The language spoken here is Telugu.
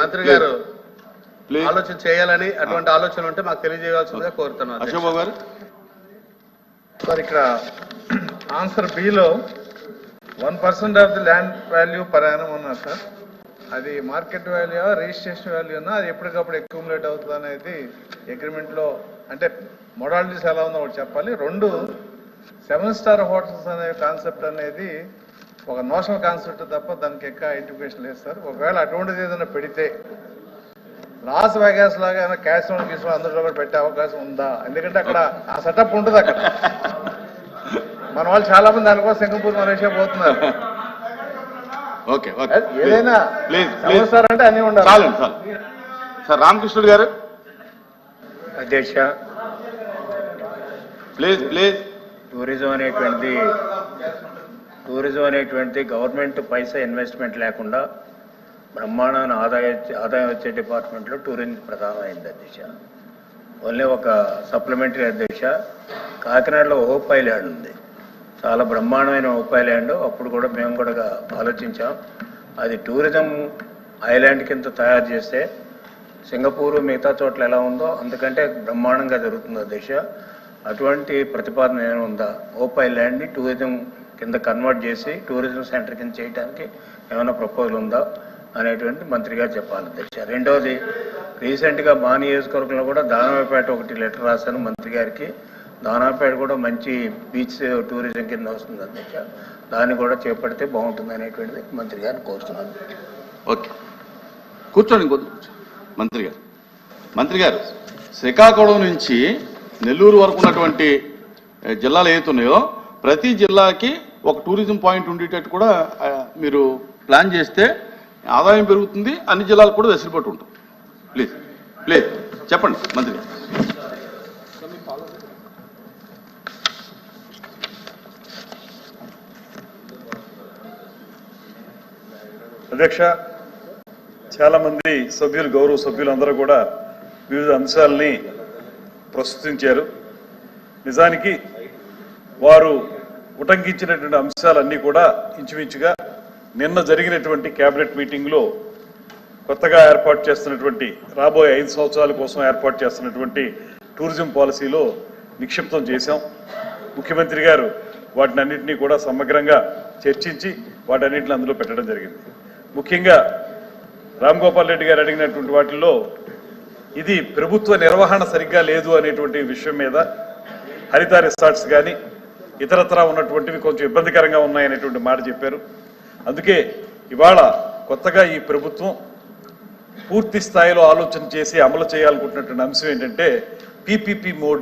మంత్రి గారు ఆలోచన చేయాలని అటువంటి ఆలోచన ఉంటే మాకు తెలియజేయవలసిందిగా కోరుతున్నాను. అశోక్ బాబు గారు సార్ ఇక్కడ answer below 1% of the land value per annum ఉన్నారు సార్. అది మార్కెట్ వాల్యూ రిజిస్ట్రేషన్ వాల్యూ ఉన్నా అది ఎప్పటికప్పుడు అక్యూములేట్ అవుతుంది అనేది అగ్రిమెంట్లో అంటే మొడాలిటీస్ ఎలా ఉందో ఒకటి చెప్పాలి. 2 7 స్టార్ హోటల్స్ అనే కాన్సెప్ట్ అనేది ఒక నోషనల్ కాన్సెప్ట్ తప్ప దానికి ఎక్కువ ఇంటిగ్రేషన్ లేదు సార్. ఒకవేళ అటువంటిది ఏదైనా పెడితే లాస్ వేగాస్ లాగా క్యాష్ లోన్ గీస్ అందరిలో కూడా పెట్టే అవకాశం ఉందా? ఎందుకంటే అక్కడ ఆ సెటప్ ఉంటుంది. అక్కడ మన వాళ్ళు చాలా మంది దానికోసం సింగపూర్ మలేషియా పోతున్నారు. ఏదైనా సార్ అంటే అన్ని ఉండాలి. సార్ రామకృష్ణుడు గారు అధ్యక్ష, ప్లీజ్ టూరిజం అనేటువంటిది గవర్నమెంట్ పైసా ఇన్వెస్ట్మెంట్ లేకుండా బ్రహ్మాండమైన ఆదాయం వచ్చే డిపార్ట్మెంట్లో టూరిజం ప్రధానమైంది అధ్యక్ష. ఓన్లీ ఒక సప్లిమెంటరీ అధ్యక్ష, కాకినాడలో ఓపై ల్యాండ్ ఉంది, చాలా బ్రహ్మాండమైన ఓపై ల్యాండ్. అప్పుడు కూడా మేము కూడా ఆలోచించాం అది టూరిజం ఐలాండ్ కింద తయారు చేస్తే సింగపూరు మిగతా చోట్ల ఎలా ఉందో అందుకంటే బ్రహ్మాండంగా జరుగుతుంది అధ్యక్ష. అటువంటి ప్రతిపాదన ఏమైనా ఉందా? ఓపై ల్యాండ్ని టూరిజం కింద కన్వర్ట్ చేసి టూరిజం సెంటర్ కింద చేయడానికి ఏమైనా ప్రపోజల్ ఉందా అనేటువంటి మంత్రి గారు చెప్పాలి అధ్యక్ష. రెండవది, రీసెంట్గా మా నియోజకవర్గంలో కూడా దానవపేట ఒకటి లెటర్ రాశాను మంత్రి గారికి. దానవపేట కూడా మంచి బీచ్ టూరిజం కింద వస్తుంది అధ్యక్ష, దాన్ని కూడా చేపడితే బాగుంటుంది అనేటువంటిది మంత్రి గారిని కోరుతున్నాను. ఓకే, కూర్చోండి మంత్రి గారు శ్రీకాకుళం నుంచి నెల్లూరు వరకు ఉన్నటువంటి జిల్లాలు ఏతున్నాయో ప్రతి జిల్లాకి ఒక టూరిజం పాయింట్ ఉండేటట్టు కూడా మీరు ప్లాన్ చేస్తే ఆదాయం పెరుగుతుంది, అన్ని జిల్లాలకు కూడా వెసులుబాటు ఉంటుంది. ప్లీజ్ చెప్పండి మంత్రి గారు. అధ్యక్ష, చాలా మంది సభ్యులు గౌరవ సభ్యులందరూ కూడా వివిధ అంశాలని ప్రస్తుతించారు. నిజానికి వారు ఉటంకించినటువంటి అంశాలన్నీ కూడా ఇంచుమించుగా నిన్న జరిగినటువంటి కేబినెట్ మీటింగ్లో కొత్తగా ఏర్పాటు చేస్తున్నటువంటి రాబోయే 5 సంవత్సరాల కోసం ఏర్పాటు చేస్తున్నటువంటి టూరిజం పాలసీలో నిక్షిప్తం చేశాం. ముఖ్యమంత్రి గారు వాటిని అన్నింటినీ కూడా సమగ్రంగా చర్చించి వాటన్నింటిని అందులో పెట్టడం జరిగింది. ముఖ్యంగా రామ్ గోపాల్ రెడ్డి గారు అడిగినటువంటి వాటిల్లో ఇది ప్రభుత్వ నిర్వహణ సరిగ్గా లేదు అనేటువంటి విషయం మీద హరిత రిసార్ట్స్ కానీ ఇతరత్రా ఉన్నటువంటివి కొంచెం ఇబ్బందికరంగా ఉన్నాయనేటువంటి మాట చెప్పారు. అందుకే ఇవాళ కొత్తగా ఈ ప్రభుత్వం పూర్తి స్థాయిలో ఆలోచన చేసి అమలు చేయాలనుకుంటున్నటువంటి అంశం ఏంటంటే పీపీపీ మోడ్